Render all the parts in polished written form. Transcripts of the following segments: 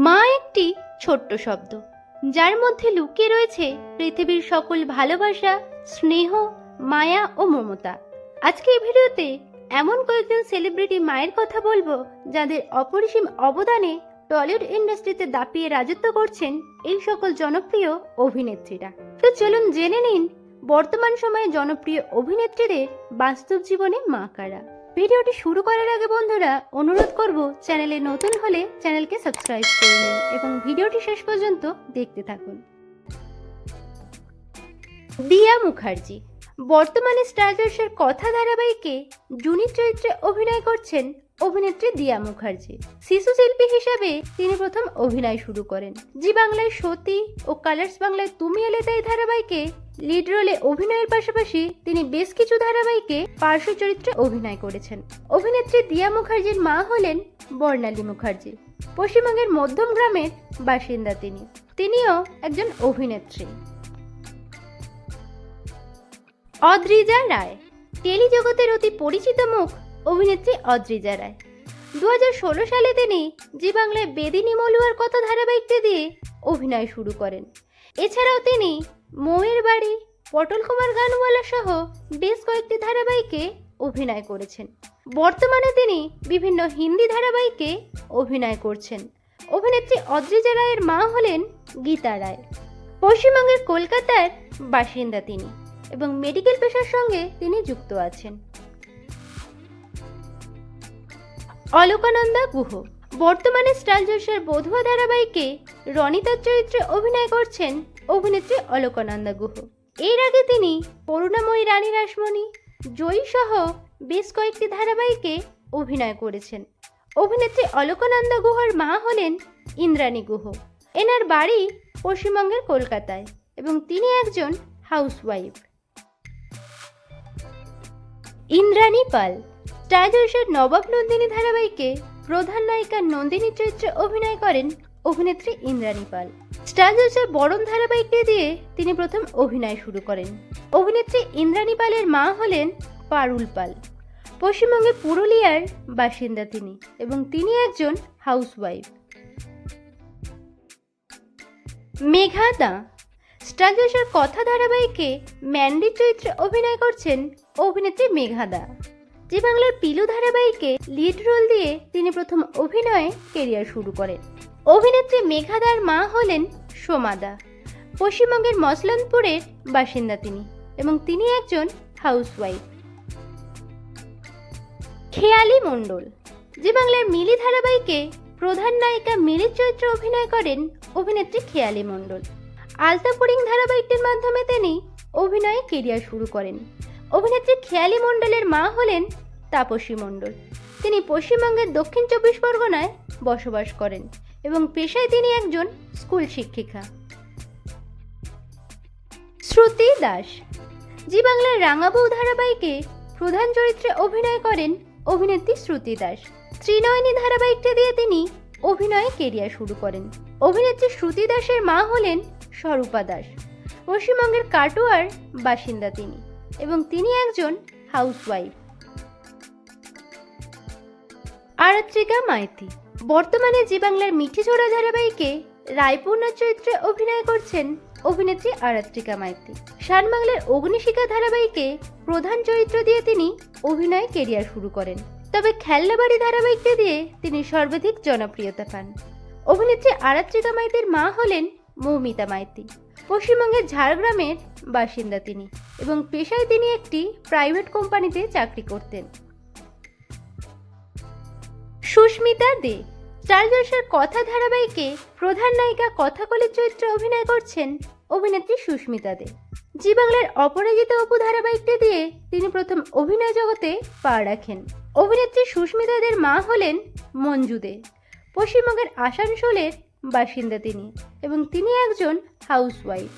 মা একটি ছোট্ট শব্দ, যার মধ্যে লুকিয়ে রয়েছে পৃথিবীর সকল ভালোবাসা, স্নেহ, মায়া ও মমতা। আজকে এই ভিডিওতে এমন কয়েকজন সেলিব্রিটি মায়ের কথা বলবো, যাদের অপরিসীম অবদানে টলিউড ইন্ডাস্ট্রিতে দাপিয়ে রাজত্ব করছেন এই সকল জনপ্রিয় অভিনেত্রীরা। তো চলুন জেনে নিন বর্তমান সময়ে জনপ্রিয় অভিনেত্রীদের বাস্তব জীবনে মা কারা। ভিডিওটি শুরু করার আগে বন্ধুরা অনুরোধ করব, চ্যানেলে নতুন হলে চ্যানেলকে সাবস্ক্রাইব করে নিন এবং ভিডিওটি শেষ পর্যন্ত দেখতে থাকুন। দিয়া মুখার্জি বর্তমানে স্টার জলসার কথা ধারাবাহিকে জুনি চরিত্রে অভিনয় করছেন অভিনেত্রী দিয়া মুখার্জি। শিশু শিল্পী হিসাবে তিনি প্রথম অভিনয় শুরু করেন। জি বাংলায় সতী ও কালার্স বাংলায় তুমি এলে তাই ধারাবাহিকে লিড রোলে অভিনয়ের পাশাপাশি তিনি বেশ কিছু ধারাবাহিকে পার্শ্ব চরিত্রে অভিনয় করেছেন। অভিনেত্রী দিয়া মুখার্জির মা হলেন বর্ণালী মুখার্জি। পশ্চিমবঙ্গের মধ্যম গ্রামের বাসিন্দা তিনিও একজন অভিনেত্রী। অদ্রিজা রায় টেলিজগতের অতি পরিচিত মুখ অভিনেত্রী অদ্রিজা রায়। 2016 সালে তিনি জি বাংলায় বেদিনী মলুয়ার কথা ধারাবাহিকটি দিয়ে অভিনয় শুরু করেন। এছাড়াও তিনি মৌয়ের বাড়ি, পটল কুমার গানওয়ালা সহ বেশ কয়েকটি ধারাবাহিকে অভিনয় করেছেন। বর্তমানে তিনি বিভিন্ন হিন্দি ধারাবাহিকে অভিনয় করছেন। অভিনেত্রী অদ্রিজা রায়ের মা হলেন গীতা রায়। পশ্চিমবঙ্গের কলকাতার বাসিন্দা তিনি এবং মেডিকেল পেশার সঙ্গে তিনি যুক্ত আছেন। অলকানন্দা গুহ বর্তমানে স্টার জলসার বধুয়া ধারাবাহিকে রনিতার চরিত্রে অভিনয় করছেন অভিনেত্রী অলকানন্দা গুহ। এর আগে তিনি করুণাময়ী রানী রাসমণি, জয়ী সহ বেশ কয়েকটি ধারাবাহিকে অভিনয় করেছেন। অভিনেত্রী অলকানন্দা গুহর মা হলেন ইন্দ্রাণী গুহ। এনার বাড়ি পশ্চিমবঙ্গের কলকাতায় এবং তিনি একজন হাউসওয়াইফ। ইন্দ্রাণী পাল স্টার জলসার নবাব নন্দিনী ধারাবাহিকে প্রধান নায়িকা নন্দিনী চরিত্রে অভিনয় করেন অভিনেত্রী ইন্দ্রাণী পাল। স্টার জলসার বরণ ধারাবাহিকটি দিয়ে তিনি প্রথম অভিনয় শুরু করেন। অভিনেত্রী ইন্দ্রাণী পালের মা হলেন পারুল পাল। পশ্চিমবঙ্গের পুরুলিয়ার বাসিন্দা তিনি এবং তিনি একজন হাউসওয়াইফ। মেঘা দা স্টার জলসার কথা ধারাবাহিকে ম্যান্ডি চরিত্রে অভিনয় করছেন অভিনেত্রী মেঘা দা। জি বাংলার পিলু ধারাবাহিকে লিড রোল দিয়ে তিনি প্রথম অভিনয়ে কেরিয়ার শুরু করেন। অভিনেত্রী মেঘা দার মা হলেন সোমা দা। পশ্চিমবঙ্গের মসলানপুরের বাসিন্দা তিনি এবং তিনি একজন হাউসওয়াইফ। খেয়ালি মণ্ডল জি বাংলার মিলি ধারাবাহিকে প্রধান নায়িকা মিলির চরিত্রে অভিনয় করেন অভিনেত্রী খেয়ালি মণ্ডল। আলতাপুরিং ধারাবাহিকটির মাধ্যমে তিনি অভিনয়ে কেরিয়ার শুরু করেন। অভিনেত্রী খেয়ালি মণ্ডলের মা হলেন তাপসী মণ্ডল। তিনি পশ্চিমবঙ্গের দক্ষিণ 24 পরগনায় বসবাস করেন এবং পেশায় তিনি একজন স্কুল শিক্ষিকা। শ্রুতি দাস জি বাংলার রাঙাবউ ধারাবাহিকে প্রধান চরিত্রে অভিনয় করেন অভিনেত্রী শ্রুতি দাস। ত্রিনয়নী ধারাবাহিকটি দিয়ে তিনি অভিনয়ে কেরিয়ার শুরু করেন। অভিনেত্রী শ্রুতি দাসের মা হলেন স্বরূপা দাস। পশ্চিমবঙ্গের কাটোয়ার বাসিন্দা তিনি এবং তিনি একজন হাউসওয়াইফ। আরাত্রিকা মাইতি বর্তমানে জি বাংলার মিঠিঝোড়া ধারাবাহিকে রায়পূর্ণার চরিত্রে অভিনয় করছেন অভিনেত্রী আরাত্রিকা মাইতি। শান বাংলার অগ্নিশিখা ধারাবাহিকে প্রধান চরিত্র দিয়ে তিনি অভিনয় কেরিয়ার শুরু করেন। তবে খেলনাবাড়ি ধারাবাহিকটি দিয়ে তিনি সর্বাধিক জনপ্রিয়তা পান। অভিনেত্রী আরাত্রিকা মাইতির মা হলেন মৌমিতা মাইতি। পশ্চিমবঙ্গের ঝাড়গ্রামের বাসিন্দা তিনি এবং পেশায় তিনি একটি প্রাইভেট কোম্পানিতে চাকরি করতেন। সুস্মিতা দে স্টার জলসার কথা ধারাবাহিকে প্রধান নায়িকা কথাকলির চরিত্রে অভিনয় করছেন অভিনেত্রী সুস্মিতা দে। জি বাংলার অপরাজিতা অপু ধারাবাহিকটি দিয়ে তিনি প্রথম অভিনয় জগতে পা রাখেন। অভিনেত্রী সুস্মিতা দের মা হলেন মঞ্জু দে। পশ্চিমবঙ্গের আসানসোলের বাসিন্দা তিনি এবং তিনি একজন হাউসওয়াইফ।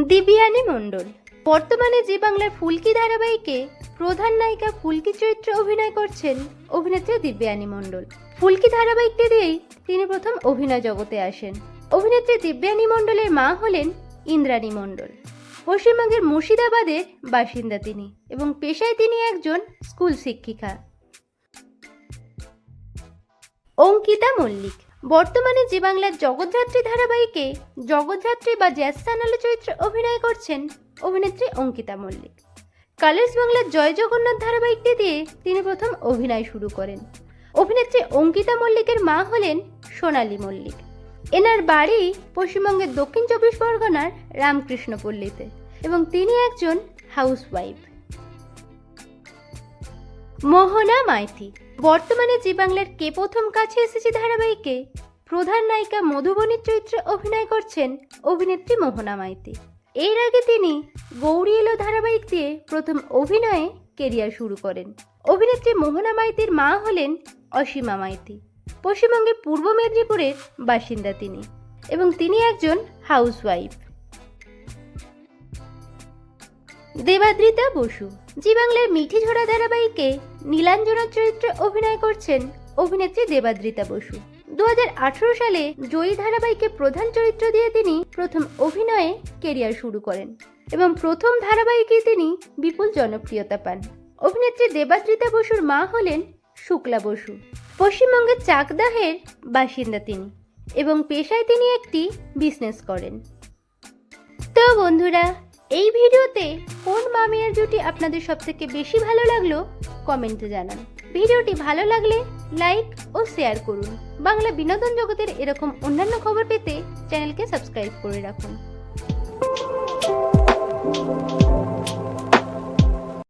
দিব্যানী মণ্ডল বর্তমানে জি বাংলার ফুলকি ধারাবাহিকে প্রধান নায়িকা ফুলকি চরিত্রে অভিনয় করছেন অভিনেত্রী দিব্যানী মণ্ডল। ফুলকি ধারাবাহিকটি দিয়েই তিনি প্রথম অভিনয় জগতে আসেন। অভিনেত্রী দিব্যানী মণ্ডলের মা হলেন ইন্দ্রাণী মণ্ডল। পশ্চিমবঙ্গের মুর্শিদাবাদের বাসিন্দা তিনি এবং পেশায় তিনি একজন স্কুল শিক্ষিকা। অঙ্কিতা মল্লিক বর্তমানে জি বাংলার জগদ্ধাত্রী ধারাবাহিকে জগদ্ধাত্রী বা জ্যাজ সানালো চরিত্রে অভিনয় করছেন অভিনেত্রী অঙ্কিতা মল্লিক। কালার্স বাংলার জয় জগন্নাথ ধারাবাহিকটি দিয়ে তিনি প্রথম অভিনয় শুরু করেন। অভিনেত্রী অঙ্কিতা মল্লিকের মা হলেন সোনালী মল্লিক। এনার বাড়ি পশ্চিমবঙ্গের দক্ষিণ 24 পরগনার রামকৃষ্ণপল্লীতে এবং তিনি একজন হাউসওয়াইফ। মোহনা মাইতি বর্তমানে জি বাংলার কে প্রথম কাছে এসেছে ধারাবাহিকে প্রধান নায়িকা মধুবনীর চরিত্রে অভিনয় করছেন অভিনেত্রী মোহনা মাইতি। এর আগে তিনি গৌরী এলো ধারাবাহিক দিয়ে প্রথম অভিনয়ে কেরিয়ার শুরু করেন। অভিনেত্রী মোহনা মাইতির মা হলেন অসীমা মাইতি। পশ্চিমবঙ্গের পূর্ব মেদিনীপুরের বাসিন্দা তিনি এবং তিনি একজন হাউসওয়াইফ। দেবাদ্রিতা বসু জি বাংলার মিঠি ঝোড়া ধারাবাহিকে নীলাঞ্জনার চরিত্রে অভিনয় করছেন অভিনেত্রী দেবাদ্রিতা বসু। 2018 সালে জয়ী ধারাবাহিকে প্রধান চরিত্র দিয়ে তিনি প্রথম অভিনয়ে কেরিয়ার শুরু করেন এবং প্রথম ধারাবাহিকে তিনি বিপুল জনপ্রিয়তা পান। অভিনেত্রী দেবাদ্রিতা বসুর মা হলেন শুক্লা বসু। পশ্চিমবঙ্গের চাকদাহের বাসিন্দা তিনি এবং পেশায় তিনি একটি বিজনেস করেন। তো বন্ধুরা, এই ভিডিওতে কোন মা মেয়ের জুটি আপনাদের সবথেকে বেশি ভালো লাগলো কমেন্টে জানান। ভিডিওটি ভালো লাগলে লাইক ও শেয়ার করুন। বাংলা বিনোদন জগতের এরকম অন্যান্য খবর পেতে চ্যানেলকে সাবস্ক্রাইব করে রাখুন।